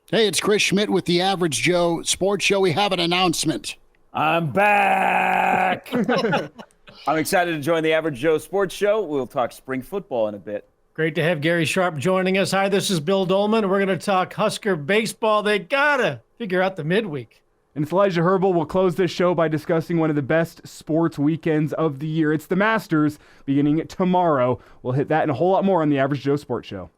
Hey, it's Chris Schmidt with the Average Joe Sports Show. We have an announcement. I'm back. I'm excited to join the Average Joe Sports Show. We'll talk spring football in a bit. Great to have Gary Sharp joining us. Hi, this is Bill Doleman. We're going to talk Husker baseball. They got to figure out the midweek. And it's Elijah Herbel. We'll close this show by discussing one of the best sports weekends of the year. It's the Masters beginning tomorrow. We'll hit that and a whole lot more on the Average Joe Sports Show.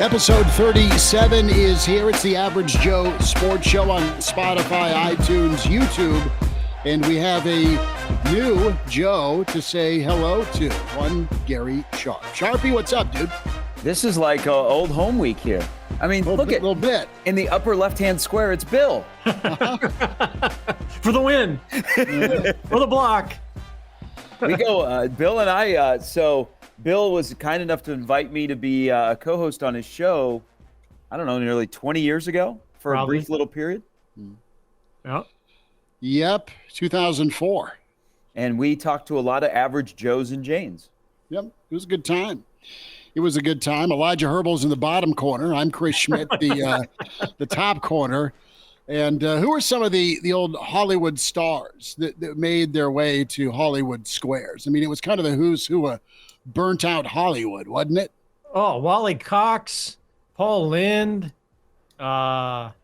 Episode 37 is here. It's the Average Joe Sports Show on Spotify, iTunes, YouTube. And we have a new Joe to say hello to, one Gary Sharp. Sharpie, what's up, dude? This is like old home week here. I mean, look at little bit. In the upper left-hand square, it's Bill. For the win. For the block. We go, Bill and I, so Bill was kind enough to invite me to be a co-host on his show, I don't know, nearly 20 years ago for Probably. a brief little period. Yeah. Yep, 2004. And we talked to a lot of average Joes and Janes. Yep, it was a good time. It was a good time. Elijah Herbel's in the bottom corner. I'm Chris Schmidt, the top corner. And who are some of the old Hollywood stars that made their way to Hollywood squares? I mean, it was kind of the who's who of burnt out Hollywood, wasn't it? Oh, Wally Cox, Paul Lynde, Wally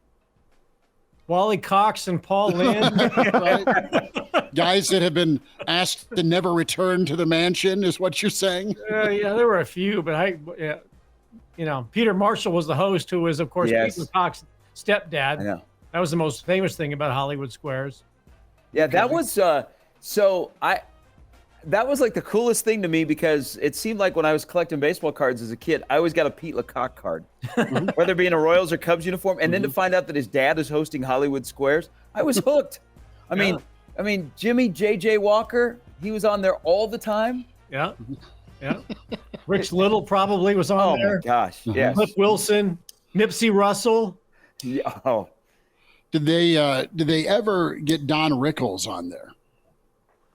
Cox and Paul Lynde. Right? Guys that have been asked to never return to the mansion is what you're saying? Yeah, there were a few, but Peter Marshall was the host, who was, of course, Yes. Peter Cox's stepdad. I know. That was the most famous thing about Hollywood Squares. Yeah, that was that was like the coolest thing to me, because it seemed like when I was collecting baseball cards as a kid, I always got a Pete LaCock card, whether it be in a Royals or Cubs uniform. And then to find out that his dad is hosting Hollywood Squares, I was hooked. I mean, Jimmy J.J. Walker, he was on there all the time. Yeah. Rich Little probably was on there. Oh my gosh, yes. Cliff Wilson, Nipsey Russell. Yeah, oh. Did they ever get Don Rickles on there?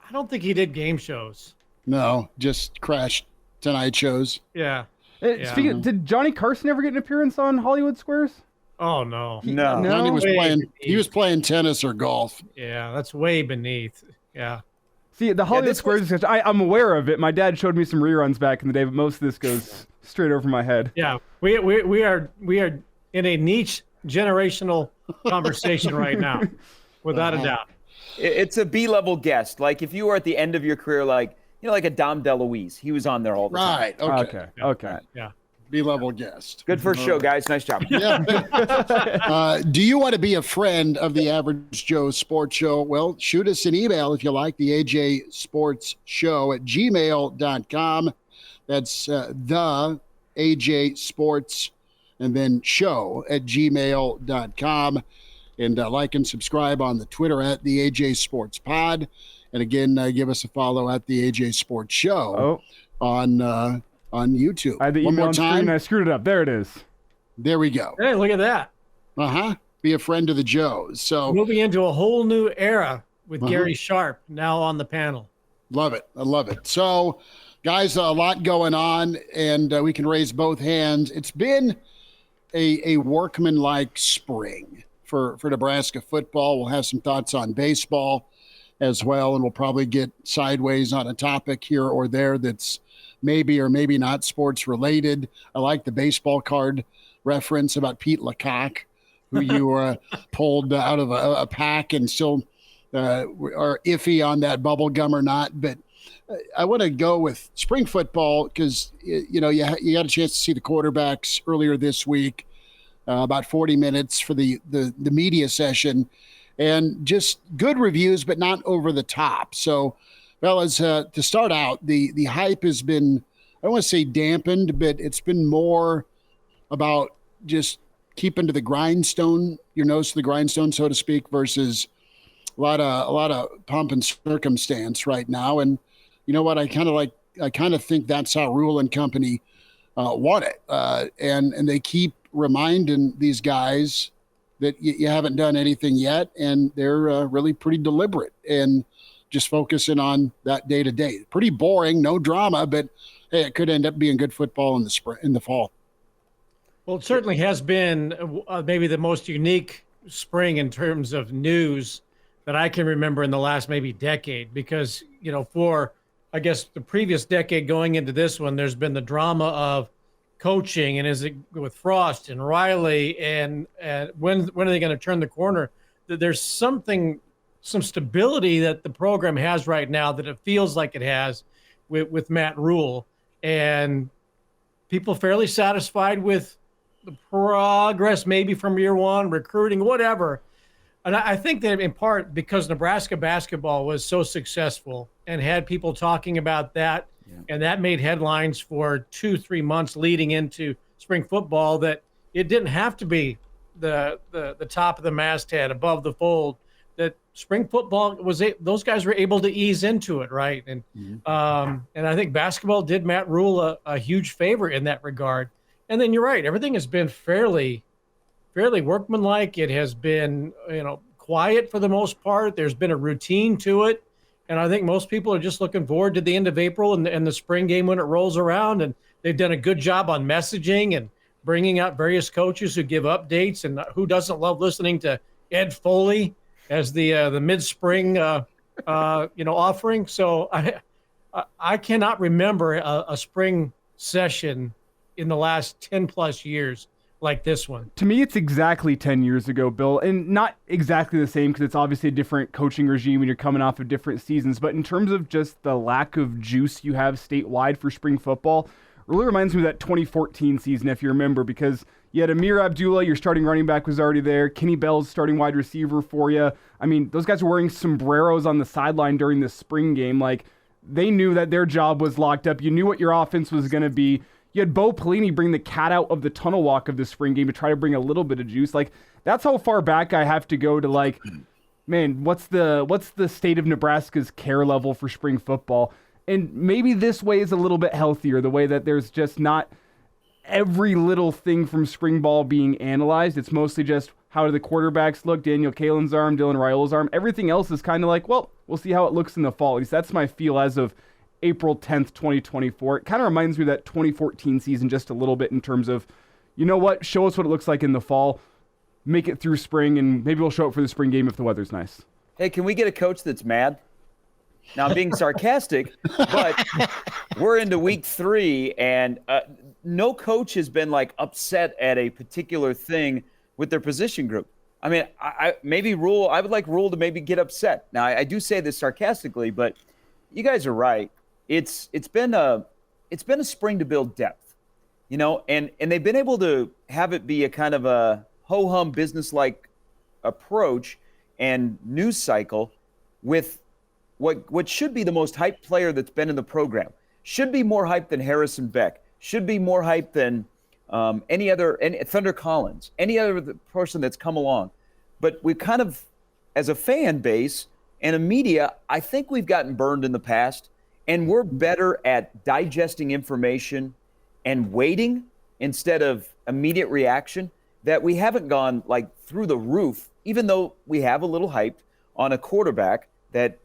I don't think he did game shows. No, just crashed Tonight shows. Yeah. Speaking, did Johnny Carson ever get an appearance on Hollywood Squares? Oh, no. No. Johnny was Way playing. beneath. He was playing tennis or golf. Yeah, that's way beneath. Yeah. See, the Hollywood Squares, I'm aware of it. My dad showed me some reruns back in the day, but most of this goes straight over my head. Yeah. We are in a niche generational conversation right now, without a doubt. It's a B-level guest. Like if you were at the end of your career, like a Dom DeLuise, he was on there all the time. Right. Okay. Yeah. B-level guest. Good first show, guys. Nice job. Yeah. Do you want to be a friend of the Average Joe Sports Show? Well, shoot us an email if you like, the AJ Sports Show at gmail.com. That's the AJ Sports and then show at gmail.com. And like and subscribe on the Twitter at the AJ Sports Pod. And again, give us a follow at the AJ Sports Show on YouTube. I had the One email more on screen time. and I screwed it up. There it is. There we go. Hey, look at that. Be a friend of the Joes. So Moving into a whole new era with Gary Sharp now on the panel. love it. I love it. So, guys, a lot going on, and we can raise both hands. It's been a workman-like spring for Nebraska football. We'll have some thoughts on baseball as well, and we'll probably get sideways on a topic here or there that's maybe or maybe not sports related. I like the baseball card reference about Pete LaCock, who you pulled out of a pack and still are iffy on that bubble gum or not. But I want to go with spring football because, you got a chance to see the quarterbacks earlier this week, about 40 minutes for the media session, and just good reviews, but not over the top. So, fellas, to start out, the hype has been, I don't want to say dampened, but it's been more about just keeping to the grindstone, your nose to the grindstone, so to speak, versus a lot of pomp and circumstance right now. And you know what? I kind of think that's how Rule and Company want it. And they keep reminding these guys that you haven't done anything yet, and they're really pretty deliberate and just focusing on that day to day. Pretty boring, no drama, but hey, it could end up being good football in the fall. Well, it certainly has been maybe the most unique spring in terms of news that I can remember in the last maybe decade, because, for, I guess, the previous decade going into this one, there's been the drama of coaching, and is it with Frost and Riley, and when are they going to turn the corner? There's some stability that the program has right now that it feels like it has with Matt Rule, and people fairly satisfied with the progress maybe from year one, recruiting, whatever. And I think that in part because Nebraska basketball was so successful and had people talking about that, and that made headlines for 2-3 months leading into spring football, that it didn't have to be the top of the masthead above the fold, that spring football those guys were able to ease into it, right? And and I think basketball did Matt Rule a huge favor in that regard. And then you're right, everything has been fairly workmanlike. It has been, quiet for the most part. There's been a routine to it. And I think most people are just looking forward to the end of April and the spring game when it rolls around. And they've done a good job on messaging and bringing out various coaches who give updates. And who doesn't love listening to Ed Foley as the mid-spring, offering. So I cannot remember a spring session in the last 10 plus years like this one. To me, it's exactly 10 years ago, Bill, and not exactly the same because it's obviously a different coaching regime when you're coming off of different seasons. But in terms of just the lack of juice you have statewide for spring football, really reminds me of that 2014 season, if you remember, because you had Amir Abdullah, your starting running back, was already there. Kenny Bell's starting wide receiver for you. I mean, those guys were wearing sombreros on the sideline during the spring game. Like, they knew that their job was locked up. You knew what your offense was going to be. You had Bo Pelini bring the cat out of the tunnel walk of the spring game to try to bring a little bit of juice. Like, that's how far back I have to go to, like, man, what's the state of Nebraska's care level for spring football? And maybe this way is a little bit healthier, the way that there's just not every little thing from spring ball being analyzed. It's mostly just how do the quarterbacks look, Daniel Kalen's arm, Dylan Raiola's arm. Everything else is kind of like, well, we'll see how it looks in the fall. At least that's my feel as of April 10th, 2024. It kind of reminds me of that 2014 season just a little bit in terms of, you know what, show us what it looks like in the fall, make it through spring, and maybe we'll show up for the spring game if the weather's nice. Hey, can we get a coach that's mad? Now, I'm being sarcastic, but we're into week 3, and no coach has been, like, upset at a particular thing with their position group. I mean, I would like Rule to maybe get upset. Now, I do say this sarcastically, but you guys are right. It's been a spring to build depth, and they've been able to have it be a kind of a ho-hum business-like approach and news cycle with what should be the most hyped player that's been in the program. Should be more hyped than Harrison Beck. Should be more hyped than any Thunder Collins, any other person that's come along. But we kind of, as a fan base and a media, I think we've gotten burned in the past. And we're better at digesting information and waiting instead of immediate reaction, that we haven't gone like through the roof, even though we have a little hype on a quarterback that,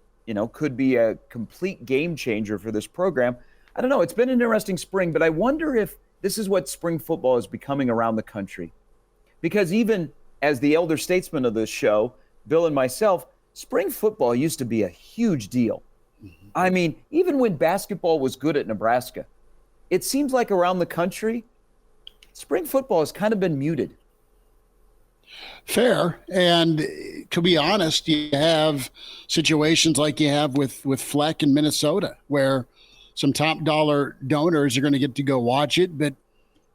could be a complete game changer for this program. I don't know. It's been an interesting spring, but I wonder if this is what spring football is becoming around the country. Because even as the elder statesman of this show, Bill and myself, spring football used to be a huge deal. I mean, even when basketball was good at Nebraska, it seems like around the country, spring football has kind of been muted. Fair. And to be honest, you have situations like you have with Fleck in Minnesota, where some top dollar donors are going to get to go watch it, but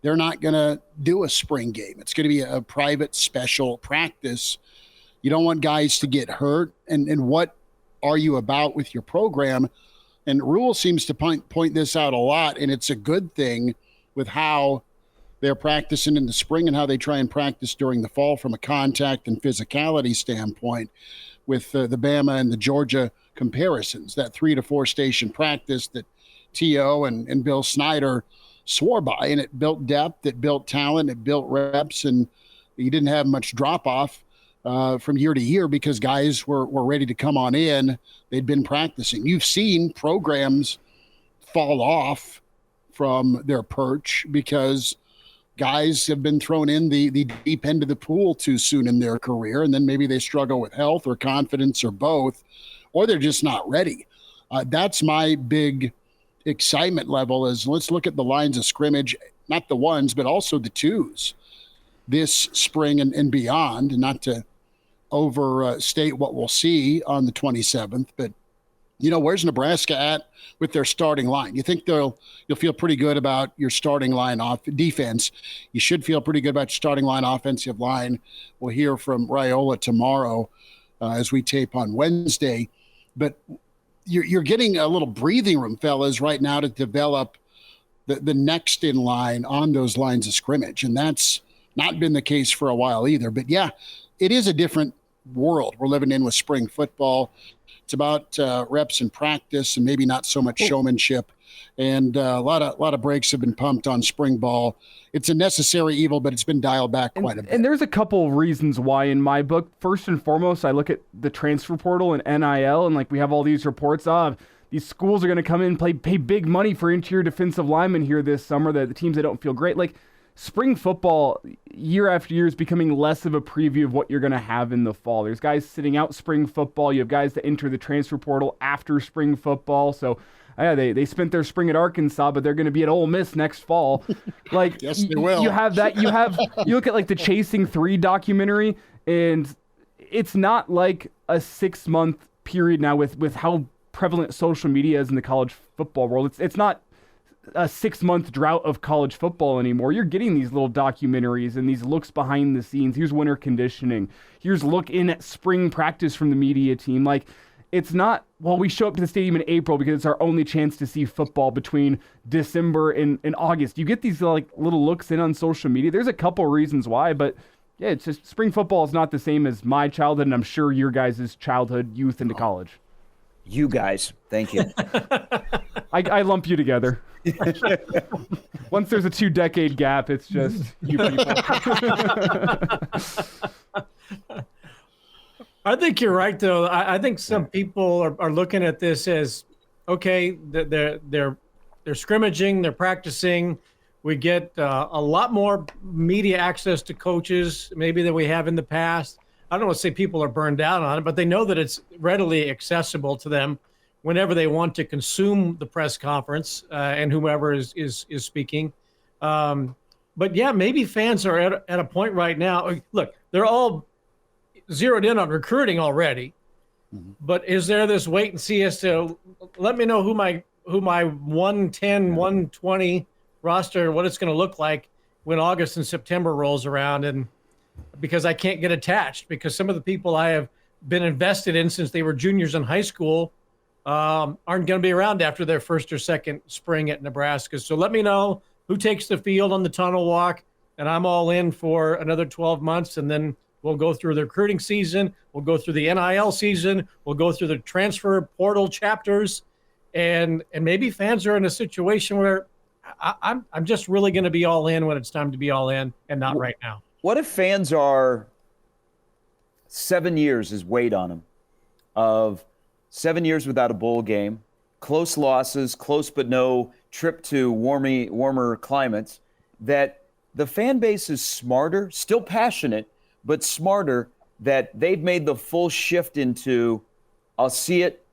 they're not going to do a spring game. It's going to be a private special practice. You don't want guys to get hurt. And what are you about with your program? And Rule seems to point this out a lot, and it's a good thing with how they're practicing in the spring and how they try and practice during the fall from a contact and physicality standpoint with the Bama and the Georgia comparisons, that 3 to 4 station practice that T.O. and Bill Snyder swore by, and it built depth, it built talent, it built reps, and you didn't have much drop off from year to year because guys were ready to come on in. They'd been practicing. You've seen programs fall off from their perch because guys have been thrown in the deep end of the pool too soon in their career, and then maybe they struggle with health or confidence or both, or they're just not ready. That's my big excitement level is let's look at the lines of scrimmage, not the ones, but also the twos this spring and beyond, not to overstate what we'll see on the 27th, but where's Nebraska at with their starting line? You think you'll feel pretty good about your starting line off defense. You should feel pretty good about your starting line offensive line. We'll hear from Raiola tomorrow as we tape on Wednesday, but you're getting a little breathing room, fellas, right now to develop the next in line on those lines of scrimmage. And that's not been the case for a while either. But yeah, it is a different world we're living in with spring football. It's about reps and practice and maybe not so much showmanship. And a lot of brakes have been pumped on spring ball. It's a necessary evil, but it's been dialed back quite a bit. And there's a couple reasons why in my book. First and foremost, I look at the transfer portal and NIL, and we have all these reports of these schools are going to come in and pay big money for interior defensive linemen here this summer, the teams that don't feel great. Spring football year after year is becoming less of a preview of what you're going to have in the fall. There's guys sitting out spring football. You have guys that enter the transfer portal after spring football. So they spent their spring at Arkansas, but they're going to be at Ole Miss next fall. Yes, they will. You have that. You look at the Chasing 3 documentary, and it's not like a 6-month period now with how prevalent social media is in the college football world. It's not a 6-month drought of college football anymore. You're getting these little documentaries and these looks behind the scenes. Here's winter conditioning. Here's look in at spring practice from the media team. It's not, we show up to the stadium in April because it's our only chance to see football between December and August. You get these little looks in on social media. There's a couple reasons why, but yeah, it's just spring football is not the same as my childhood, and I'm sure your guys' childhood, youth into college. You guys, thank you. I lump you together. Once there's a 2-decade gap, it's just you people. I think you're right, though. I think some people are looking at this as, okay, they're scrimmaging, they're practicing. We get a lot more media access to coaches maybe than we have in the past. I don't want to say people are burned out on it, but they know that it's readily accessible to them whenever they want to consume the press conference and whomever is speaking. But yeah, maybe fans are at a point right now. Look, they're all zeroed in on recruiting already, but is there this wait and see as to let me know who my 110, 120 roster, what it's going to look like when August and September rolls around, and because I can't get attached because some of the people I have been invested in since they were juniors in high school aren't going to be around after their first or second spring at Nebraska. So let me know who takes the field on the tunnel walk, and I'm all in for another 12 months, and then we'll go through the recruiting season. We'll go through the NIL season. We'll go through the transfer portal chapters, and maybe fans are in a situation where I'm just really going to be all in when it's time to be all in, and not right now. What if fans are 7 years is weighed on them of 7 years without a bowl game, close losses, close but no trip to warmer climates, that the fan base is smarter, still passionate, but smarter, that they've made the full shift into, I'll see it,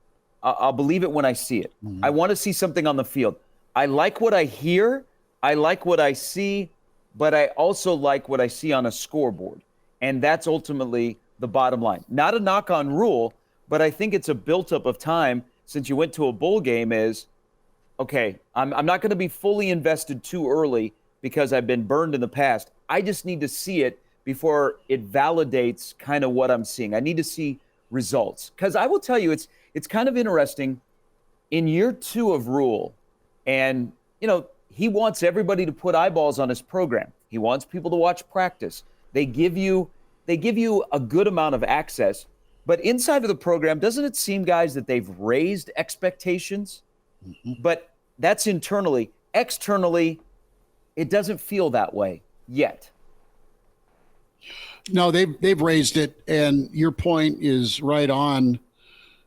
I'll believe it when I see it. I want to see something on the field. I like what I hear, I like what I see, but I also like what I see on a scoreboard. And that's ultimately the bottom line. Not a knock on Rule, but I think it's a buildup of time since you went to a bowl game is, okay, I'm not going to be fully invested too early because I've been burned in the past. I just need to see it before it validates kind of what I'm seeing. I need to see results. Because I will tell you, it's kind of interesting. In year 2 of Rule, and, he wants everybody to put eyeballs on his program. He wants people to watch practice. They give you a good amount of access. But inside of the program, doesn't it seem, guys, that they've raised expectations? But that's internally. Externally, It doesn't feel that way yet. No, they've raised it, and your point is right on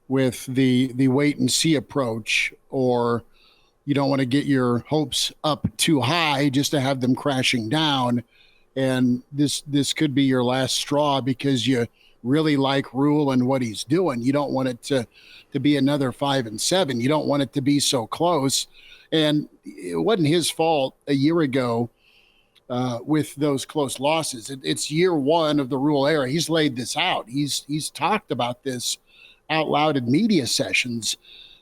with the wait and see approach, or you don't want to get your hopes up too high just to have them crashing down. And this could be your last straw because you really like Rule and what he's doing. You don't want it to be another 5-7. You don't want it to be so close. And it wasn't his fault a year ago with those close losses. It's year one of the Rule era. He's laid this out. He's talked about this out loud in media sessions,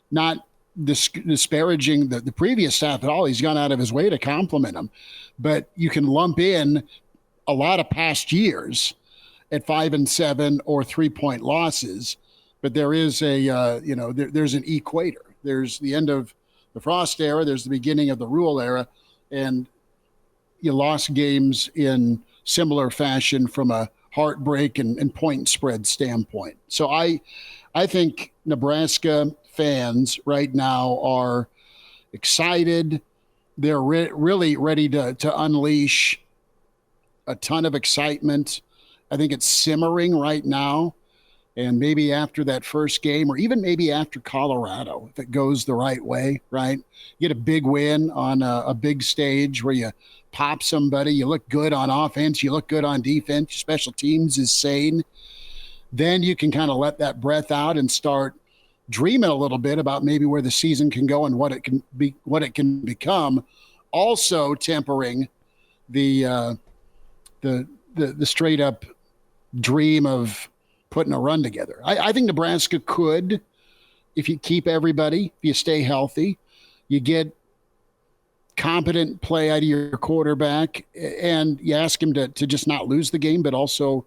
not disparaging the previous staff at all. He's gone out of his way to compliment them, but you can lump in a lot of past years at 5-7 or 3-point losses. But there is there's an equator. There's the end of the Frost era. There's the beginning of the Rule era, and you lost games in similar fashion from a heartbreak and point spread standpoint. So I think Nebraska fans right now are excited. They're really ready to unleash a ton of excitement. I think it's simmering right now. And maybe after that first game, or even maybe after Colorado, if it goes the right way, right? You get a big win on a big stage where you pop somebody, you look good on offense, you look good on defense, your special teams is sane. Then you can kind of let that breath out and start dreaming a little bit about maybe where the season can go and what it can become. Also tempering the straight up dream of putting a run together. I think Nebraska could, if you keep everybody, if you stay healthy, you get competent play out of your quarterback, and you ask him to just not lose the game, but also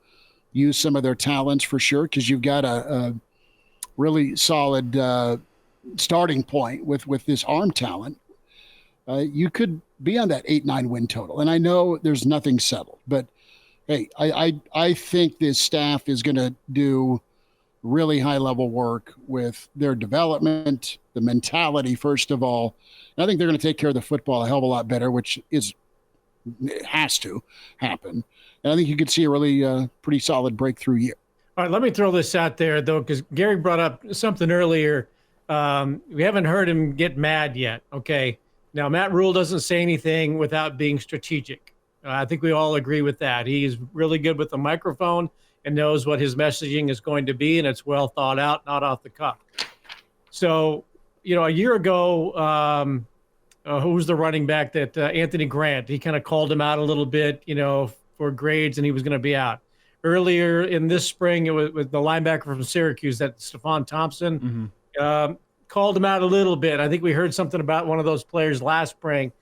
use some of their talents for sure, because you've got a really solid starting point with this arm talent. You could be on that 8-9 win total. And I know there's nothing settled, but hey, I think this staff is going to do really high-level work with their development, the mentality, first of all. And I think they're going to take care of the football a hell of a lot better, which has to happen. And I think you could see a really pretty solid breakthrough year. All right, let me throw this out there, though, because Gary brought up something earlier. We haven't heard him get mad yet, okay? Now, Matt Rule doesn't say anything without being strategic. I think we all agree with that. He's really good with the microphone and knows what his messaging is going to be, and it's well thought out, not off the cuff. So, a year ago, who was the running back that Anthony Grant, he kind of called him out a little bit, for grades, and he was going to be out. Earlier in this spring, it was with the linebacker from Syracuse, that Stephon Thompson, called him out a little bit. I think we heard something about one of those players last spring.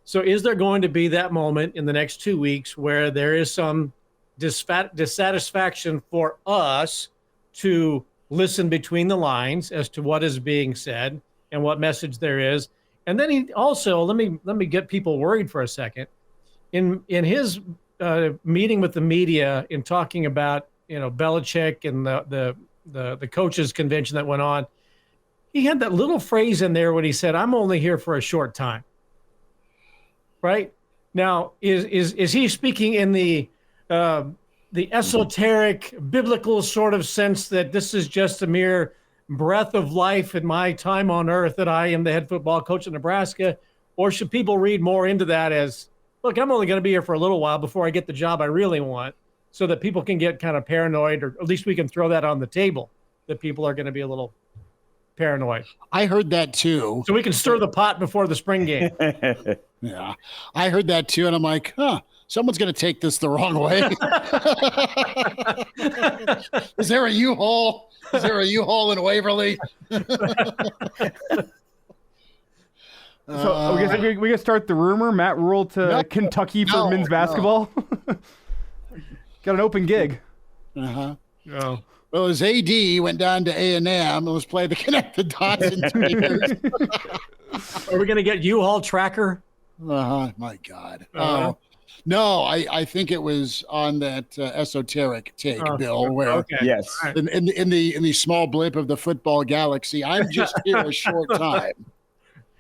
So is there going to be that moment in the next 2 weeks where there is some dissatisfaction for us to listen between the lines as to what is being said and what message there is? And then he also, let me get people worried for a second. In his meeting with the media, in talking about Belichick and the coaches convention that went on, he had that little phrase in there when he said, "I'm only here for a short time." Right now, is he speaking in the esoteric biblical sort of sense that this is just a mere breath of life in my time on earth that I am the head football coach of Nebraska? Or should people read more into that as, look, I'm only going to be here for a little while before I get the job I really want, so that people can get kind of paranoid, or at least we can throw that on the table, that people are going to be a little paranoid. I heard that too. So we can stir the pot before the spring game. Yeah, I heard that too. And I'm like, someone's going to take this the wrong way. Is there a U-Haul? Is there a U-Haul in Waverly? So we can start the rumor. Matt Rule to Kentucky for men's basketball. Got an open gig. Uh-huh. Oh. Well, his AD went down to A&M and was playing the Connect the Dots in 2 years. Are we going to get U-Haul tracker? My God. No, I think it was on that esoteric take, Bill, where yes, in the small blip of the football galaxy, I'm just here a short time.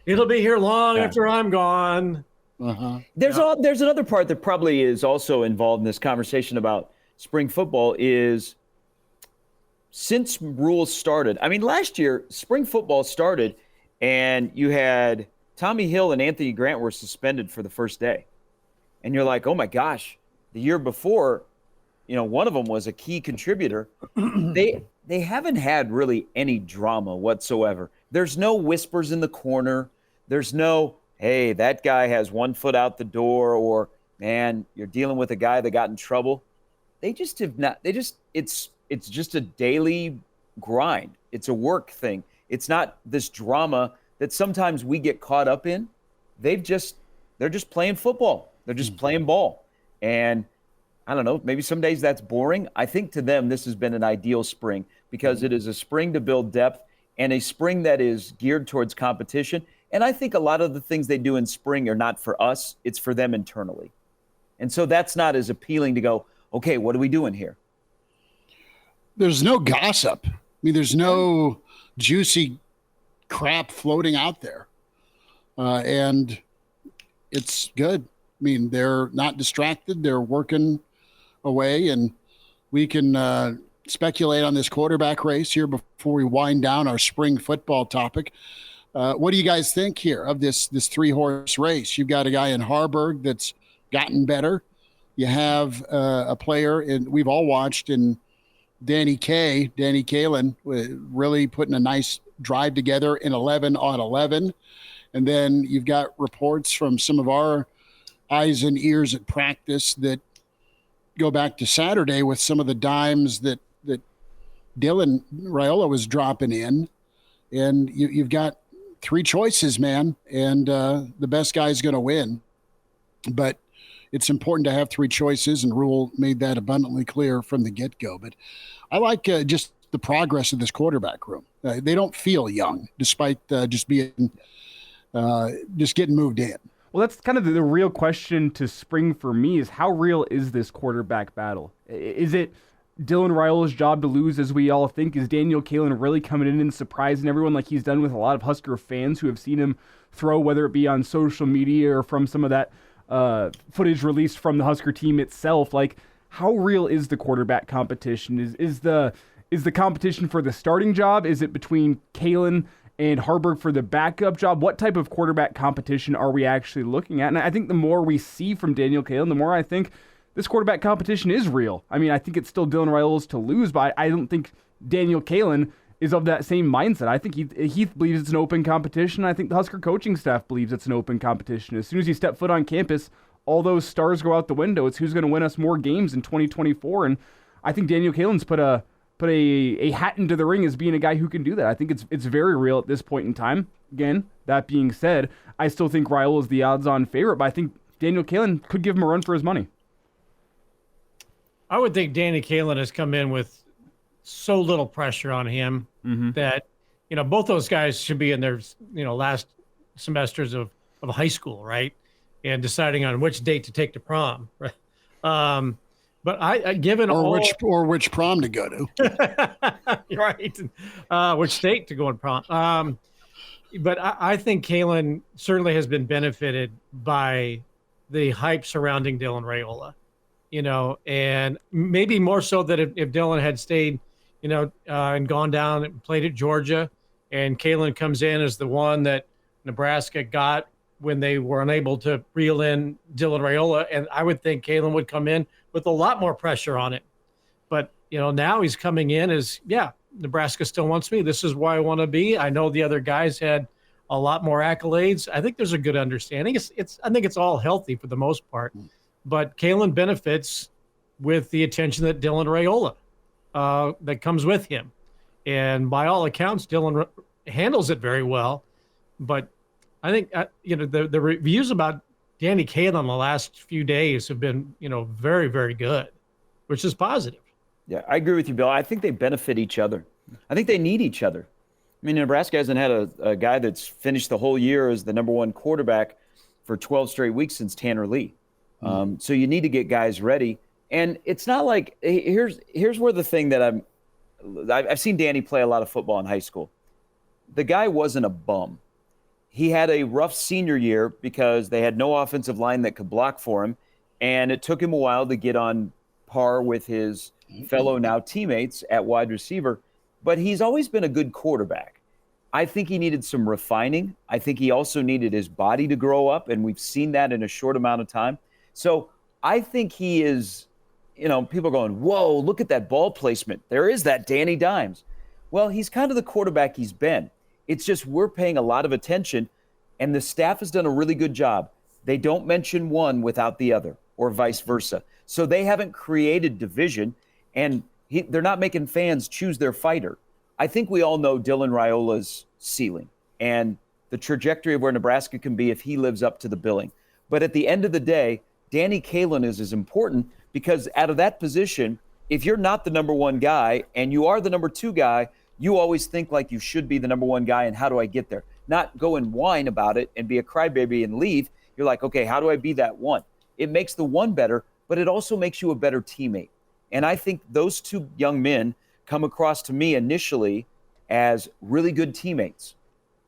It'll be here long after I'm gone. There's another part that probably is also involved in this conversation about spring football is since rules started. I mean, last year, spring football started, and you had Tommy Hill and Anthony Grant were suspended for the first day. And you're like, oh, my gosh, the year before, one of them was a key contributor. They haven't had really any drama whatsoever. There's no whispers in the corner. There's no, hey, that guy has 1 foot out the door, or, man, you're dealing with a guy that got in trouble. They just have not – it's just a daily grind. It's a work thing. It's not this drama that sometimes we get caught up in. They're just playing football. They're just playing ball. And I don't know, maybe some days that's boring. I think to them this has been an ideal spring because it is a spring to build depth and a spring that is geared towards competition. And I think a lot of the things they do in spring are not for us. It's for them internally. And so that's not as appealing to go, okay, what are we doing here? There's no gossip. I mean, there's no juicy crap floating out there. And it's good. I mean, they're not distracted. They're working away, and we can speculate on this quarterback race here before we wind down our spring football topic. What do you guys think here of this 3-horse race? You've got a guy in Harburg that's gotten better. You have a player, and we've all watched in Danny Kalen, really putting a nice drive together in 11 on 11. And then you've got reports from some of our eyes and ears at practice that go back to Saturday with some of the dimes that Dylan Raiola was dropping in. And you've got 3 choices, man, and the best guy's going to win. But it's important to have 3 choices, and Rule made that abundantly clear from the get-go. But I like just the progress of this quarterback room. They don't feel young, despite just getting moved in. Well, that's kind of the real question to spring for me is how real is this quarterback battle? Is it Dylan Raiola's job to lose, as we all think? Is Daniel Kalen really coming in and surprising everyone like he's done with a lot of Husker fans who have seen him throw, whether it be on social media or from some of that footage released from the Husker team itself? Like, how real is the quarterback competition? Is the competition for the starting job? Is it between Kalen and Harburg for the backup job? What type of quarterback competition are we actually looking at? And I think the more we see from Daniel Kalen, the more I think this quarterback competition is real. I mean, I think it's still Dylan Raiola's to lose, but I don't think Daniel Kalen is of that same mindset. I think he believes it's an open competition. I think the Husker coaching staff believes it's an open competition. As soon as you step foot on campus, all those stars go out the window. It's who's going to win us more games in 2024. And I think Daniel Kalen's put a hat into the ring as being a guy who can do that. I think it's very real at this point in time. Again, that being said, I still think Raiola is the odds-on favorite, but I think Daniel Kalen could give him a run for his money. I would think Danny Kalen has come in with so little pressure on him that, both those guys should be in their, last semesters of high school, right? And deciding on which date to take to prom, right? But I given which prom to go to, right? Which state to go in prom? But I think Kalen certainly has been benefited by the hype surrounding Dylan Raiola, and maybe more so that if Dylan had stayed, and gone down and played at Georgia, and Kalen comes in as the one that Nebraska got when they were unable to reel in Dylan Raiola, and I would think Kalen would come in with a lot more pressure on it. But, now he's coming in as, Nebraska still wants me. This is where I want to be. I know the other guys had a lot more accolades. I think there's a good understanding. I think it's all healthy for the most part. But Kalen benefits with the attention that Dylan Raiola that comes with him. And by all accounts, Dylan handles it very well. But I think, the reviews about Danny Kalen the last few days have been, very, very good, which is positive. Yeah, I agree with you, Bill. I think they benefit each other. I think they need each other. I mean, Nebraska hasn't had a guy that's finished the whole year as the number 1 quarterback for 12 straight weeks since Tanner Lee. So you need to get guys ready. And it's not like here's where the thing that I've seen Danny play a lot of football in high school. The guy wasn't a bum. he had a rough senior year because they had no offensive line that could block for him, and it took him a while to get on par with his fellow now teammates at wide receiver, but he's always been a good quarterback. I think he needed some refining. I think he also needed his body to grow up, and we've seen that in a short amount of time. So I think he is, people are going, whoa, look at that ball placement. There is that Danny Dimes. Well, he's kind of the quarterback he's been. It's just we're paying a lot of attention, and the staff has done a really good job. They don't mention one without the other, or vice versa. So they haven't created division, and they're not making fans choose their fighter. I think we all know Dylan Raiola's ceiling and the trajectory of where Nebraska can be if he lives up to the billing. But at the end of the day, Danny Kaelin is as important because out of that position, if you're not the number one guy and you are the number two guy, you always think like you should be the number one guy and how do I get there? Not go and whine about it and be a crybaby and leave. You're like, okay, how do I be that one? It makes the one better, but it also makes you a better teammate. And I think those two young men come across to me initially as really good teammates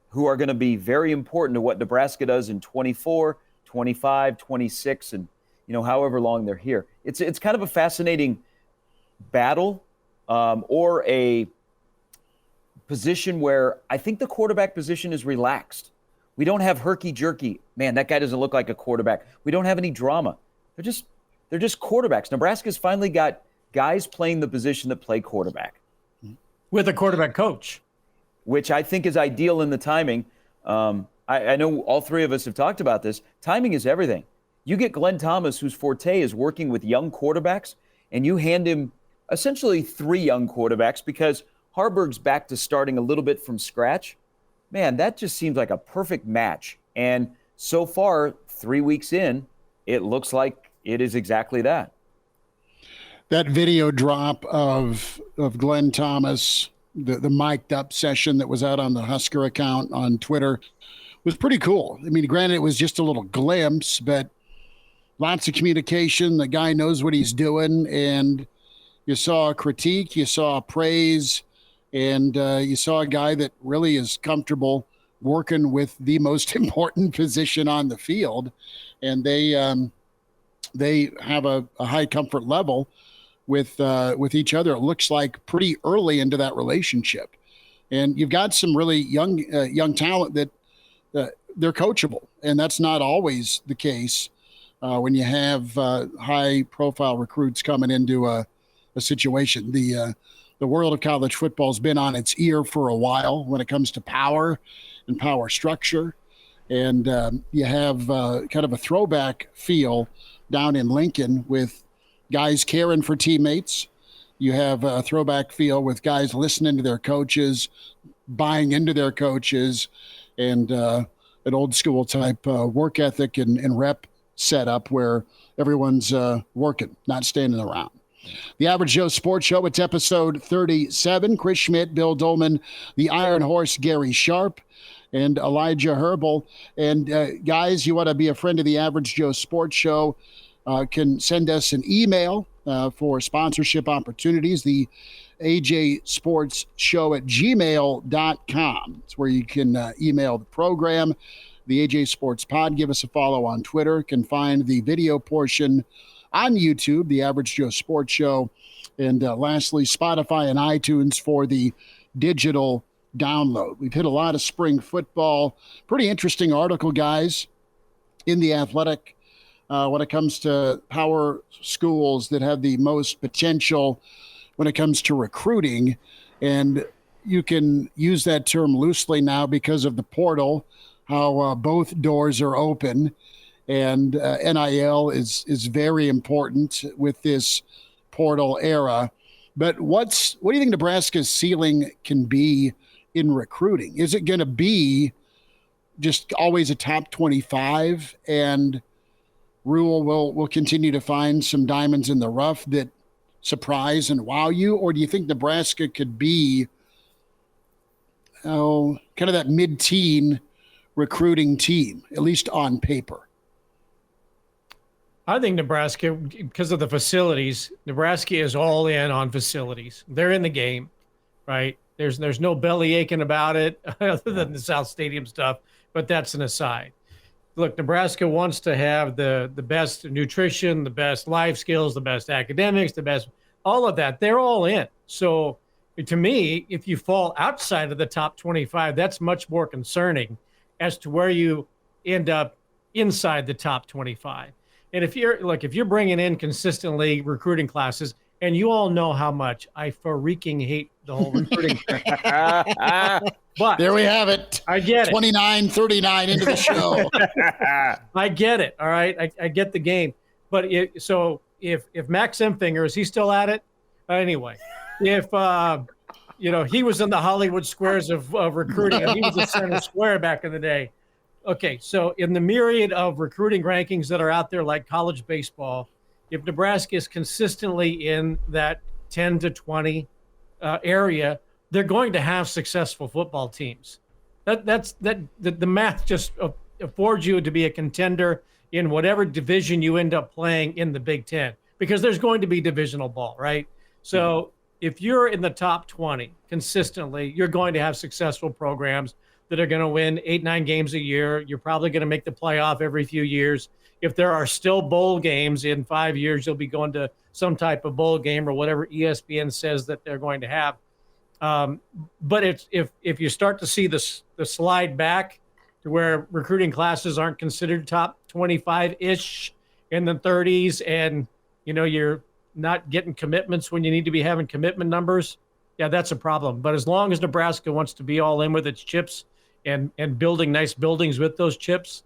who are going to be very important to what Nebraska does in 24, 25, 26, and however long they're here. It's kind of a fascinating battle or a position where I think the quarterback position is relaxed. We don't have herky-jerky. Man, that guy doesn't look like a quarterback. We don't have any drama. They're just quarterbacks. Nebraska's finally got guys playing the position that play quarterback. With a quarterback coach. Which I think is ideal in the timing. I know all three of us have talked about this. Timing is everything. You get Glenn Thomas, whose forte is working with young quarterbacks, and you hand him essentially three young quarterbacks because Harburg's back to starting a little bit from scratch. Man, that just seems like a perfect match. And so far, 3 weeks in, it looks like it is exactly that. That video drop of Glenn Thomas, the mic'd up session that was out on the Husker account on Twitter was pretty cool. I mean, granted, it was just a little glimpse, but lots of communication. The guy knows what he's doing, and you saw a critique, you saw praise, and you saw a guy that really is comfortable working with the most important position on the field, and they have a high comfort level with each other. It looks like pretty early into that relationship, and you've got some really young talent that they're coachable, and that's not always the case when you have high profile recruits coming into a situation. The world of college football has been on its ear for a while when it comes to power and power structure, and you have kind of a throwback feel down in Lincoln with guys caring for teammates. You have a throwback feel with guys listening to their coaches, buying into their coaches, and an old school type work ethic and rep setup where everyone's working, not standing around. The Average Joe Sports Show, it's episode 37. Chris Schmidt, Bill Doleman, the Iron Horse, Gary Sharp, and Elijah Herbel. And guys, you want to be a friend of the Average Joe Sports Show, can send us an email for sponsorship opportunities, the ajsportsshow@gmail.com. It's where you can email the program, the AJ Sports Pod. Give us a follow on Twitter. Can find the video portion on YouTube, the Average Joe Sports Show. And lastly, Spotify and iTunes for the digital download. We've hit a lot of spring football. Pretty interesting article, guys, in The Athletic when it comes to power schools that have the most potential when it comes to recruiting. And you can use that term loosely now because of the portal, how both doors are open. And NIL is very important with this portal era. But what do you think Nebraska's ceiling can be in recruiting? Is it going to be just always a top 25 and Rule will continue to find some diamonds in the rough that surprise and wow you? Or do you think Nebraska could be kind of that mid-teen recruiting team, at least on paper? I think Nebraska, because of the facilities, Nebraska is all in on facilities. They're in the game, right? There's no belly aching about it other than the South Stadium stuff. but that's an aside. Look, Nebraska wants to have the best nutrition, the best life skills, the best academics, the best, all of that. They're all in. So to me, if you fall outside of the top 25, that's much more concerning as to where you end up inside the top 25. And if you're bringing in consistently recruiting classes, and you all know how much I freaking hate the whole recruiting thing. But there we have it. I get it. 29-39 into the show. I get it. All right. I get the game. But if Max Empfinger, is he still at it? Anyway, if he was in the Hollywood squares of recruiting, and he was a center square back in the day. Okay, so in the myriad of recruiting rankings that are out there, like college baseball, if Nebraska is consistently in that 10 to 20 area, they're going to have successful football teams. The math just affords you to be a contender in whatever division you end up playing in the Big Ten, because there's going to be divisional ball, right? So if you're in the top 20 consistently, you're going to have successful programs that are going to win 8-9 games a year. You're probably going to make the playoff every few years. If there are still bowl games in 5 years, you'll be going to some type of bowl game or whatever ESPN says that they're going to have. But if you start to see the slide back to where recruiting classes aren't considered top 25-ish in the 30s, and you're not getting commitments when you need to be having commitment numbers, yeah, that's a problem. But as long as Nebraska wants to be all in with its chips and building nice buildings with those chips,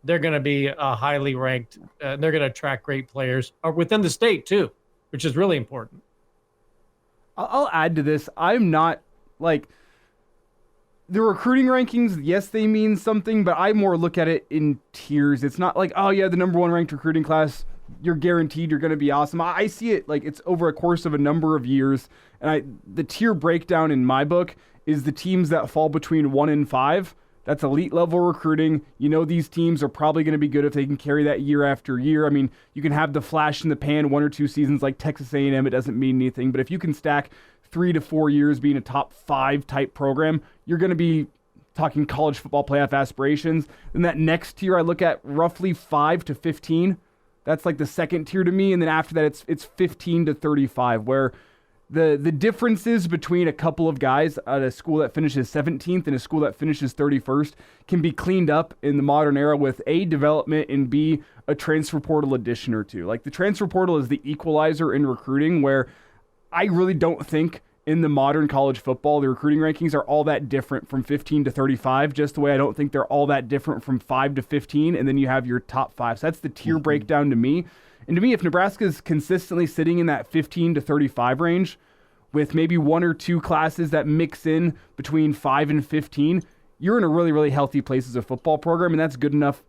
they're going to be highly ranked. They're going to attract great players within the state too, which is really important. I'll add to this. I'm not like the recruiting rankings. Yes, they mean something, but I more look at it in tiers. It's not like, oh yeah, the number one ranked recruiting class, you're guaranteed you're going to be awesome. I see it like it's over a course of a number of years. And the tier breakdown in my book is the teams that fall between 1 and 5. That's elite level recruiting. These teams are probably going to be good if they can carry that year after year. I mean, you can have the flash in the pan 1 or 2 seasons like Texas A&M. It doesn't mean anything. But if you can stack 3 to 4 years being a top 5 type program, you're going to be talking college football playoff aspirations. Then that next tier, I look at roughly 5 to 15. That's like the second tier to me. And then after that, it's 15 to 35, where the differences between a couple of guys at a school that finishes 17th and a school that finishes 31st can be cleaned up in the modern era with A, development, and B, a transfer portal addition or two. Like the transfer portal is the equalizer in recruiting, where I really don't think in the modern college football, the recruiting rankings are all that different from 15 to 35, just the way I don't think they're all that different from 5 to 15, and then you have your top 5. So that's the tier breakdown to me. And to me, if Nebraska's consistently sitting in that 15 to 35 range with maybe 1 or 2 classes that mix in between 5 and 15, you're in a really, really healthy place as a football program, and that's good enough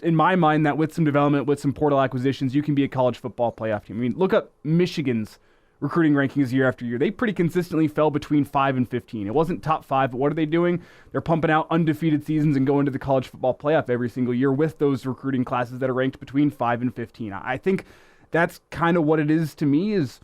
in my mind that with some development, with some portal acquisitions, you can be a college football playoff team. I mean, look up Michigan's recruiting rankings year after year. They pretty consistently fell between 5 and 15. It wasn't top 5, but what are they doing? They're pumping out undefeated seasons and going to the college football playoff every single year with those recruiting classes that are ranked between 5 and 15. I think that's kind of what it is to me is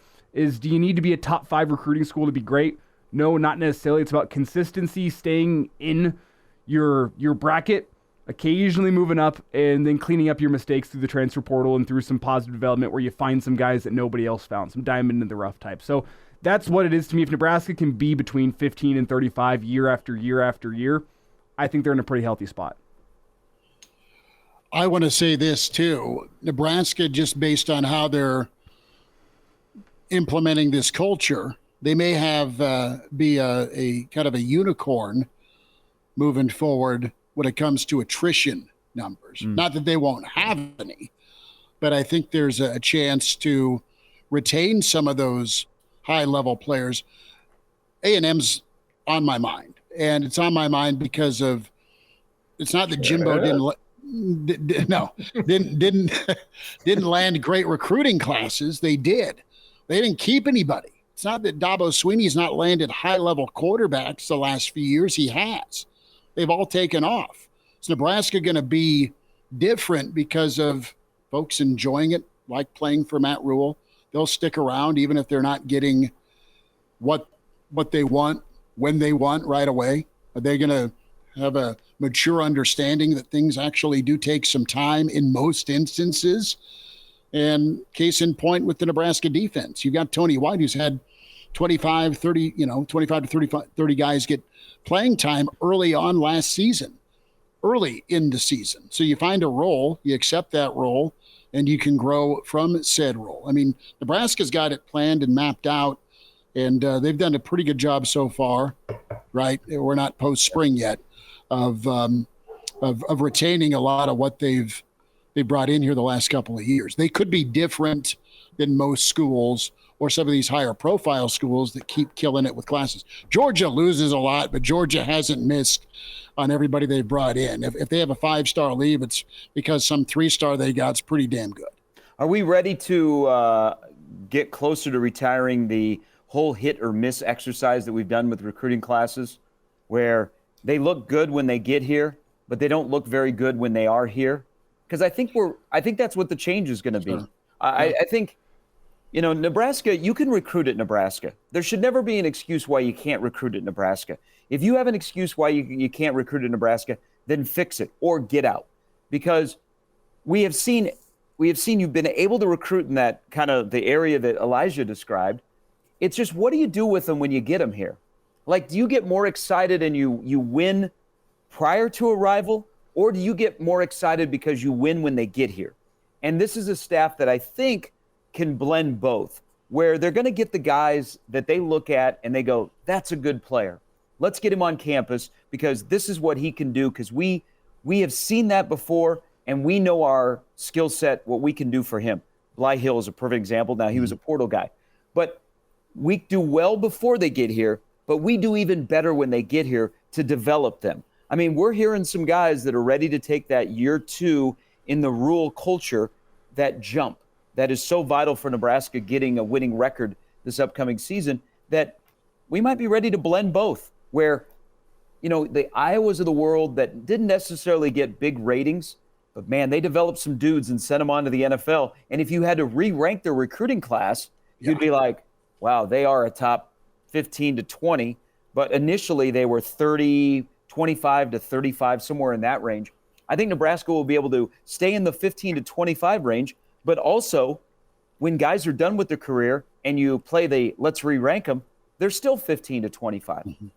do you need to be a top 5 recruiting school to be great? No, not necessarily. It's about consistency, staying in your bracket, occasionally moving up, and then cleaning up your mistakes through the transfer portal and through some positive development where you find some guys that nobody else found, some diamond in the rough type. So that's what it is to me. If Nebraska can be between 15 and 35 year after year after year, I think they're in a pretty healthy spot. I want to say this too. Nebraska, just based on how they're implementing this culture, they may have be a kind of a unicorn moving forward when it comes to attrition numbers. Not that they won't have any, but I think there's a chance to retain some of those high-level players. A&M's on my mind, and it's on my mind because of it's not that Jimbo didn't land great recruiting classes. They did. They didn't keep anybody. It's not that Dabo Swinney's not landed high-level quarterbacks the last few years. He has. They've all taken off. Is Nebraska going to be different because of folks enjoying it, like playing for Matt Rule? They'll stick around even if they're not getting what they want when they want right away. Are they going to have a mature understanding that things actually do take some time in most instances. And case in point with the Nebraska defense, you've got Tony White, who's had 25 to 30 guys get playing time early on last season, early in the season. So you find a role, you accept that role, and you can grow from said role. I mean, Nebraska's got it planned and mapped out, and they've done a pretty good job so far, right? We're not post-spring yet of retaining a lot of what they brought in here the last couple of years. They could be different than most schools or some of these higher profile schools that keep killing it with classes. Georgia loses a lot, but Georgia hasn't missed on everybody they've brought in. If they have a 5-star leave, it's because some 3-star they got's pretty damn good. Are we ready to get closer to retiring the whole hit or miss exercise that we've done with recruiting classes, where they look good when they get here, but they don't look very good when they are here? Because I think that's what the change is going to be. Sure. I think, Nebraska, you can recruit at Nebraska. There should never be an excuse why you can't recruit at Nebraska. If you have an excuse why you can't recruit at Nebraska, then fix it or get out. Because we have seen you've been able to recruit in that kind of the area that Elijah described. It's just, what do you do with them when you get them here? Like, do you get more excited and you win prior to arrival, or do you get more excited because you win when they get here? And this is a staff that I think can blend both, where they're going to get the guys that they look at and they go, that's a good player. Let's get him on campus because this is what he can do, because we have seen that before and we know our skill set, what we can do for him. Bly Hill is a perfect example. Now, he was a portal guy. But we do well before they get here, but we do even better when they get here to develop them. I mean, we're hearing some guys that are ready to take that year 2 in the rural culture, that jump that is so vital for Nebraska getting a winning record this upcoming season, that we might be ready to blend both, where, the Iowas of the world that didn't necessarily get big ratings, but man, they developed some dudes and sent them on to the NFL. And if you had to re-rank their recruiting class, you'd be like, wow, they are a top 15 to 20, but initially they were 30, 25 to 35, somewhere in that range. I think Nebraska will be able to stay in the 15 to 25 range, but also when guys are done with their career and you play the let's re-rank them, they're still 15 to 25. Mm-hmm.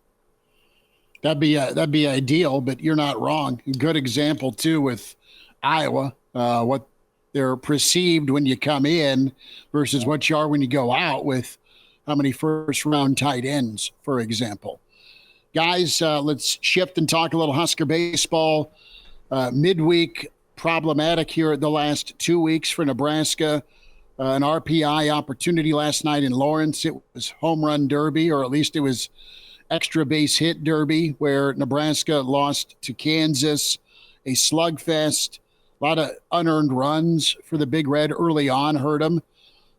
That'd be ideal, but you're not wrong. Good example too with Iowa, what they're perceived when you come in versus what you are when you go out, with how many first-round tight ends, for example. Guys, let's shift and talk a little Husker baseball. Midweek problematic here the last 2 weeks for Nebraska. An RPI opportunity last night in Lawrence. It was home run derby, or at least it was extra base hit derby, where Nebraska lost to Kansas. A slugfest, a lot of unearned runs for the Big Red early on, hurt them.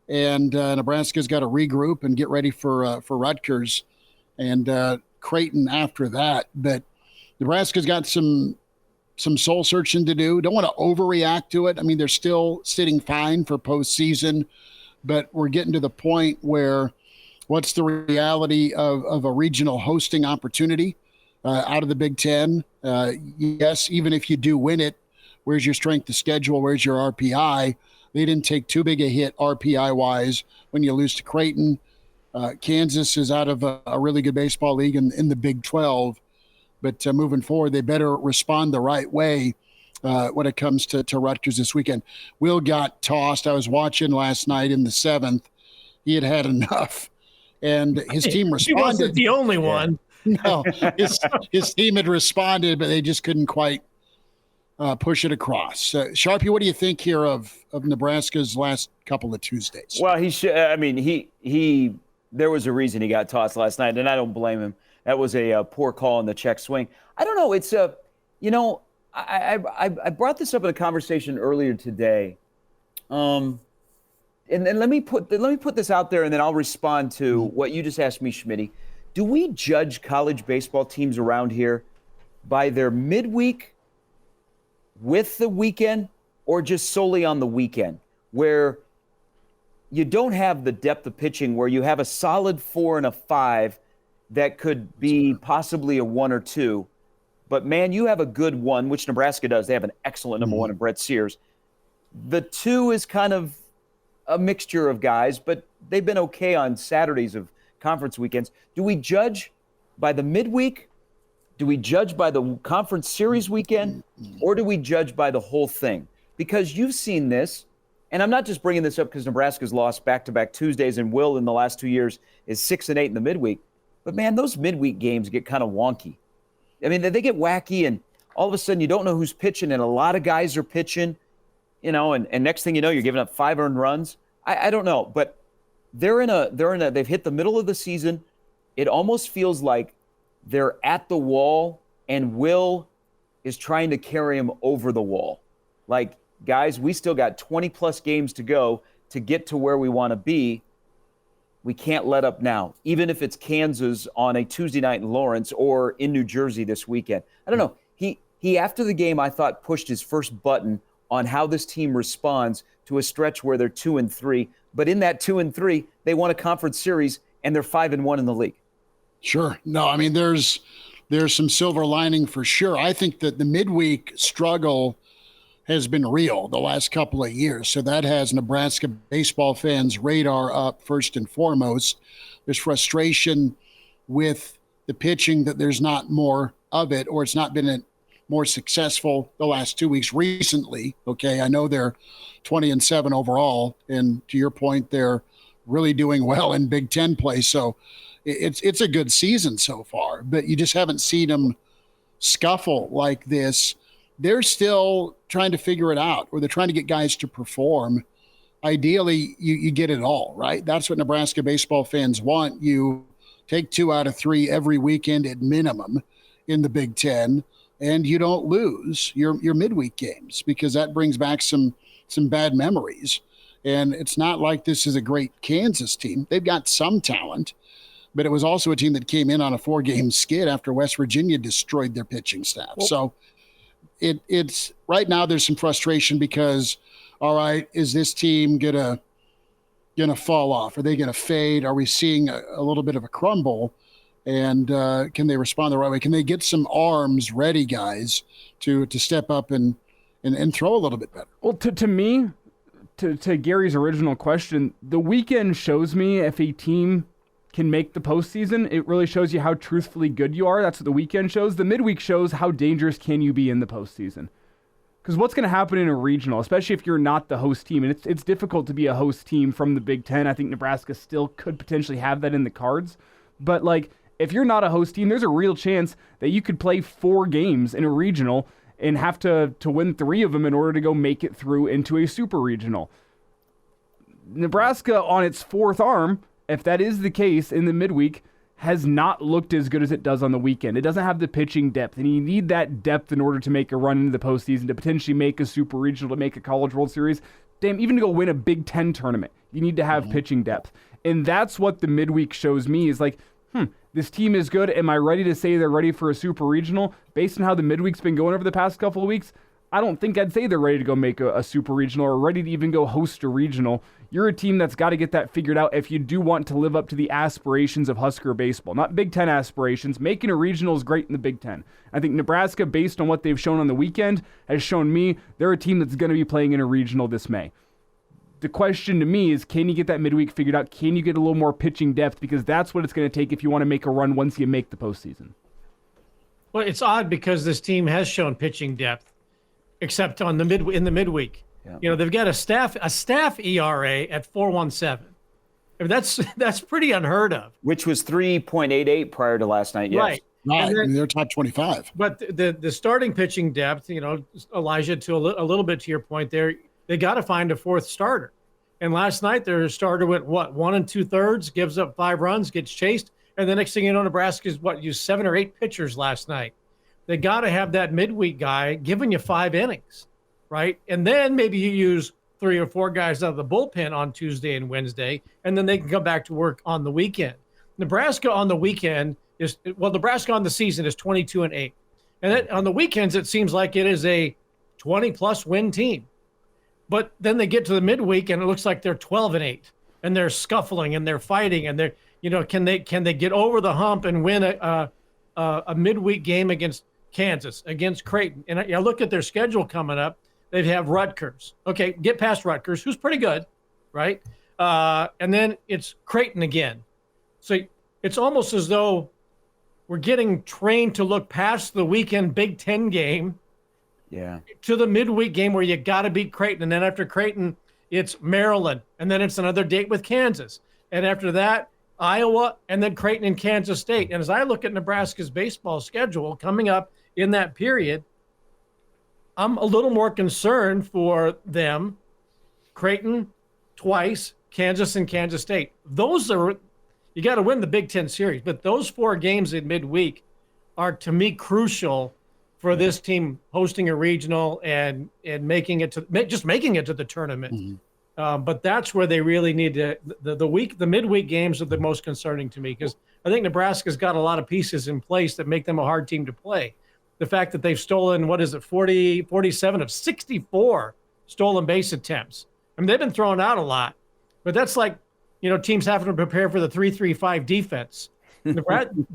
And Nebraska's got to regroup and get ready for Rutgers and Creighton after that. But Nebraska's got some soul searching to do. Don't want to overreact to it. I mean, they're still sitting fine for postseason, but we're getting to the point where what's the reality of a regional hosting opportunity out of the Big Ten? Yes, even if you do win it, where's your strength of schedule? Where's your RPI? They didn't take too big a hit RPI-wise when you lose to Creighton. Kansas is out of a really good baseball league in the Big 12. But moving forward, they better respond the right way when it comes to Rutgers this weekend. Will got tossed. I was watching last night in the 7th. He had enough. And his team responded. He wasn't the only one. No, his team had responded, but they just couldn't quite push it across. Sharpie, what do you think here of Nebraska's last couple of Tuesdays? Well, he should. I mean, he. There was a reason he got tossed last night, and I don't blame him. That was a poor call in the check swing. I don't know. It's I brought this up in a conversation earlier today. And let me put this out there, and then I'll respond to what you just asked me, Schmitty. Do we judge college baseball teams around here by their midweek with the weekend, or just solely on the weekend, where you don't have the depth of pitching, where you have a solid 4 and a 5 that could be possibly a 1 or 2, But, man, you have a good one, which Nebraska does. They have an excellent number one in Brett Sears. The 2 is kind of a mixture of guys, but they've been okay on Saturdays of conference weekends. Do we judge by the midweek? Do we judge by the conference series weekend? Or do we judge by the whole thing? Because you've seen this, and I'm not just bringing this up because Nebraska's lost back-to-back Tuesdays and Will in the last 2 years is 6-8 in the midweek. But, man, those midweek games get kind of wonky. I mean, they get wacky, and all of a sudden you don't know who's pitching, and a lot of guys are pitching, and next thing you know, you're giving up 5 earned runs. I don't know, but they've hit the middle of the season. It almost feels like they're at the wall, and Will is trying to carry him over the wall. Like, guys, we still got 20-plus games to go to get to where we want to be. We can't let up now, even if it's Kansas on a Tuesday night in Lawrence or in New Jersey this weekend. I don't know. He after the game, I thought, pushed his first button on how this team responds to a stretch where they're 2-3. But in that 2-3, they won a conference series, and they're 5-1 in the league. Sure. No, I mean, there's some silver lining for sure. I think that the midweek struggle has been real the last couple of years. So that has Nebraska baseball fans' radar up first and foremost. There's frustration with the pitching that there's not more of it, or it's not been more successful the last 2 weeks recently. Okay, I know they're 20-7 overall, and to your point, they're really doing well in Big Ten play. So it's a good season so far, but you just haven't seen them scuffle like this. They're still trying to figure it out, or they're trying to get guys to perform. Ideally, you get it all, right? That's what Nebraska baseball fans want. You take 2 out of 3 every weekend at minimum in the Big Ten, and you don't lose your midweek games, because that brings back some bad memories. And it's not like this is a great Kansas team. They've got some talent, but it was also a team that came in on a 4-game skid after West Virginia destroyed their pitching staff. So it's right now there's some frustration because, all right, is this team gonna fall off? Are they gonna fade? Are we seeing a little bit of a crumble? And can they respond the right way? Can they get some arms ready, guys, to step up and throw a little bit better? Well, to me, to Gary's original question, the weekend shows me if a team can make the postseason. It really shows you how truthfully good you are. That's what the weekend shows. The midweek shows how dangerous can you be in the postseason. Because what's going to happen in a regional, especially if you're not the host team, and it's difficult to be a host team from the Big Ten. I think Nebraska still could potentially have that in the cards. But, like, if you're not a host team, there's a real chance that you could play 4 games in a regional and have to win 3 of them in order to go make it through into a super regional. Nebraska, on its 4th arm, if that is the case in the midweek, has not looked as good as it does on the weekend. It doesn't have the pitching depth, and you need that depth in order to make a run into the postseason, to potentially make a super regional, to make a College World Series. Damn, even to go win a Big Ten tournament, you need to have pitching depth. And that's what the midweek shows me is like, this team is good. Am I ready to say they're ready for a super regional? Based on how the midweek's been going over the past couple of weeks, I don't think I'd say they're ready to go make a super regional or ready to even go host a regional. You're a team that's got to get that figured out if you do want to live up to the aspirations of Husker baseball. Not Big Ten aspirations. Making a regional is great in the Big Ten. I think Nebraska, based on what they've shown on the weekend, has shown me they're a team that's going to be playing in a regional this May. The question to me is, can you get that midweek figured out? Can you get a little more pitching depth? Because that's what it's going to take if you want to make a run once you make the postseason. Well, it's odd because this team has shown pitching depth, except on in the midweek. Yeah. They've got a staff ERA at 4.17. I mean, that's pretty unheard of. Which was 3.88 prior to last night. Yes. Right. Right. Then, they're top 25. But the starting pitching depth, Elijah, to a little bit to your point there, they got to find a 4th starter. And last night their starter went 1 2/3, gives up 5 runs, gets chased, and the next thing you know, Nebraska's used 7 or 8 pitchers last night. They got to have that midweek guy giving you 5 innings, right? And then maybe you use 3 or 4 guys out of the bullpen on Tuesday and Wednesday, and then they can come back to work on the weekend. Nebraska on the weekend Nebraska on the season is 22-8. And on the weekends, it seems like it is a 20-plus win team. But then they get to the midweek, and it looks like they're 12-8, and they're scuffling and they're fighting, and they're can they get over the hump and win a midweek game against Kansas, against Creighton. And I look at their schedule coming up. They'd have Rutgers. Okay, get past Rutgers, who's pretty good, right? And then it's Creighton again. So it's almost as though we're getting trained to look past the weekend Big Ten game to the midweek game where you got to beat Creighton. And then after Creighton, it's Maryland. And then it's another date with Kansas. And after that, Iowa, and then Creighton and Kansas State. And as I look at Nebraska's baseball schedule coming up in that period, I'm a little more concerned for them. Creighton twice, Kansas and Kansas State. Those are, you got to win the Big Ten series, but those 4 games in midweek are, to me, crucial for this team hosting a regional and making it to the tournament. Mm-hmm. But that's where they really need to. The midweek games are the most concerning to me, because I think Nebraska's got a lot of pieces in place that make them a hard team to play. The fact that they've stolen, 47 of 64 stolen base attempts. I mean, they've been thrown out a lot, but that's like, teams having to prepare for the 3-3-5 defense. There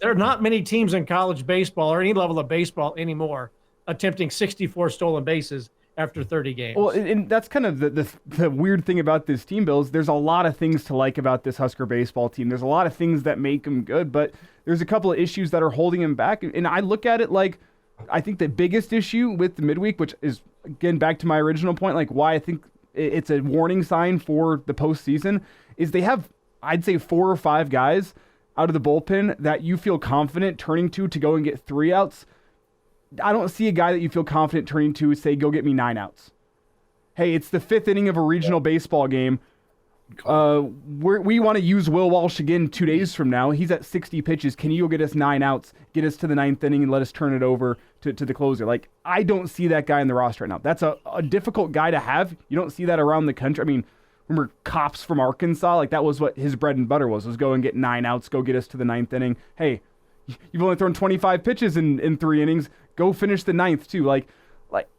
are not many teams in college baseball or any level of baseball anymore attempting 64 stolen bases after 30 games. Well, and that's kind of the weird thing about this team, Bill, is there's a lot of things to like about this Husker baseball team. There's a lot of things that make them good, but there's a couple of issues that are holding them back. And I look at it like, I think the biggest issue with the midweek, which is, again, back to my original point, like why I think it's a warning sign for the postseason, is they have, I'd say, 4 or 5 guys out of the bullpen that you feel confident turning to go and get 3 outs. I don't see a guy that you feel confident turning to say, go get me 9 outs. Hey, it's the 5th inning of a regional baseball game. We want to use Will Walsh again 2 days from now. He's at 60 pitches. Can you go get us 9 outs, get us to the 9th inning, and let us turn it over to the closer? Like, I don't see that guy in the roster right now. That's a difficult guy to have. You don't see that around the country. I mean, remember Cops from Arkansas? Like, that was what his bread and butter was go and get 9 outs, go get us to the 9th inning. Hey, you've only thrown 25 pitches in 3 innings. Go finish the 9th, too. Like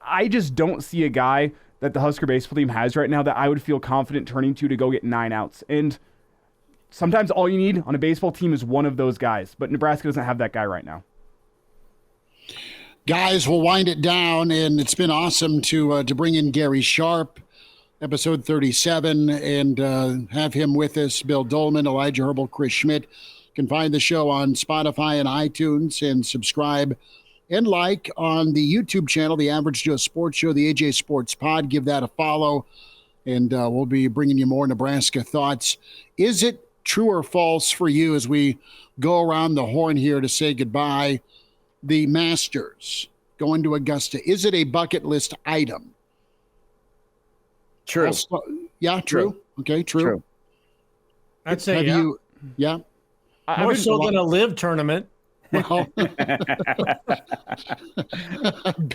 I just don't see a guy that the Husker baseball team has right now that I would feel confident turning to go get 9 outs. And sometimes all you need on a baseball team is one of those guys, but Nebraska doesn't have that guy right now. Guys, we'll wind it down, and it's been awesome to bring in Gary Sharp, episode 37, and have him with us. Bill Doleman, Elijah Herbel, Chris Schmidt. You can find the show on Spotify and iTunes, and subscribe and like on the YouTube channel, the Average Joe Sports Show, the AJ Sports Pod. Give that a follow, and we'll be bringing you more Nebraska thoughts. Is it true or false for you, as we go around the horn here to say goodbye, the Masters going to Augusta? Is it a bucket list item? True. Yeah, true. Okay, true. I'd say Have yeah. you? Yeah. More so than a live tournament. Well,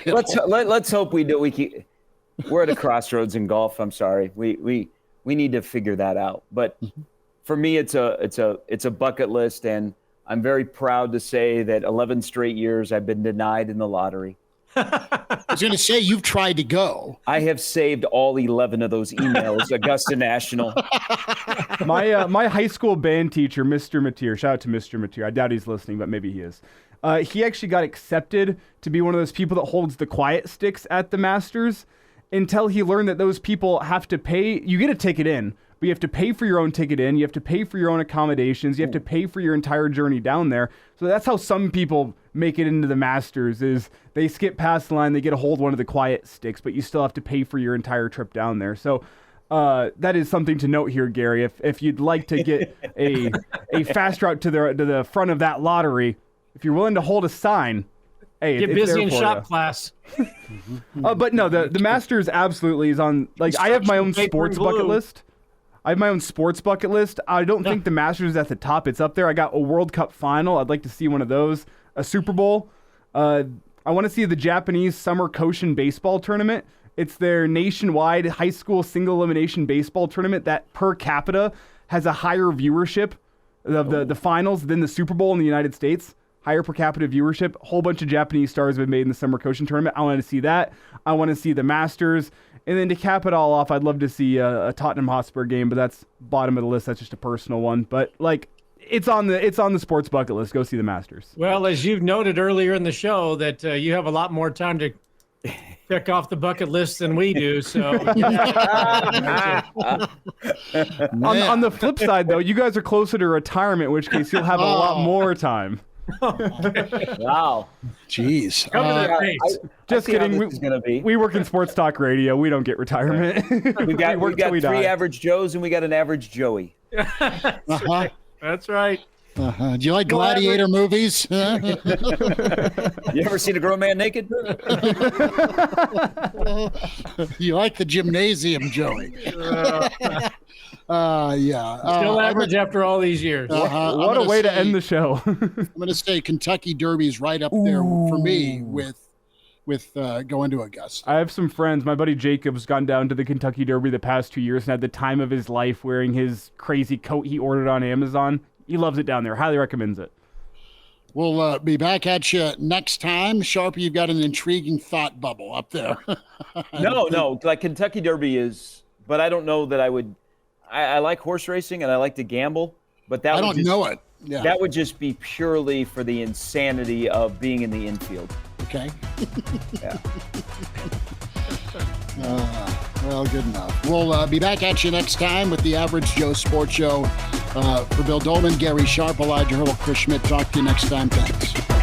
let's hope we do. We're at a crossroads in golf. I'm sorry. We need to figure that out. But for me, it's a bucket list, and I'm very proud to say that 11 straight years I've been denied in the lottery. I was going to say, you've tried to go. I have saved all 11 of those emails, Augusta National. My high school band teacher, Mr. Mateer, shout out to Mr. Mateer. I doubt he's listening, but maybe he is. He actually got accepted to be one of those people that holds the quiet sticks at the Masters until he learned that those people have to pay. You get a ticket in, but you have to pay for your own ticket in. You have to pay for your own accommodations. You have to pay for your entire journey down there. So that's how some people make it into the Masters, is they skip past the line, they get a hold of one of the quiet sticks, but you still have to pay for your entire trip down there. So that is something to note here, Gary. If you'd like to get a fast route to the front of that lottery, if you're willing to hold a sign, hey, get busy in shop class. But no, the Masters absolutely is on. Like, I have my own sports bucket list. I have my own sports bucket list. I don't think the Masters is at the top. It's up there. I got a World Cup final. I'd like to see one of those. A Super Bowl. I want to see the Japanese Summer Koshin Baseball Tournament. It's their nationwide high school single elimination baseball tournament that per capita has a higher viewership of the finals than the Super Bowl in the United States. Higher per capita viewership. A whole bunch of Japanese stars have been made in the Summer Koshin Tournament. I want to see that. I want to see the Masters. And then to cap it all off, I'd love to see a Tottenham Hotspur game, but that's bottom of the list. That's just a personal one. But, like, it's on the sports bucket list. Go see the Masters. Well, as you've noted earlier in the show, that you have a lot more time to check off the bucket list than we do. So, on the flip side, though, you guys are closer to retirement, in which case you'll have a lot more time. Wow. Jeez. Just kidding. We work in sports talk radio. We don't get retirement. We got three average Joes and we got an average Joey. That's right. Do you like gladiator movies? You ever seen a grown man naked? You like the gymnasium, Joey? Yeah. Still average after all these years. What a way to end the show. I'm going to say Kentucky Derby's right up there for me with going to Augusta. I have some friends. My buddy Jacob's gone down to the Kentucky Derby the past 2 years and had the time of his life wearing his crazy coat he ordered on Amazon. He loves it down there. Highly recommends it. We'll be back at you next time. Sharp, you've got an intriguing thought bubble up there. No. Like Kentucky Derby is, but I don't know that I would. I like horse racing and I like to gamble, but that I don't know it. Yeah. That would just be purely for the insanity of being in the infield. Okay. Yeah. Well, good enough. We'll be back at you next time with the Average Joe Sports Show. For Bill Doleman, Gary Sharp, Elijah Herbel, Chris Schmidt. Talk to you next time. Thanks.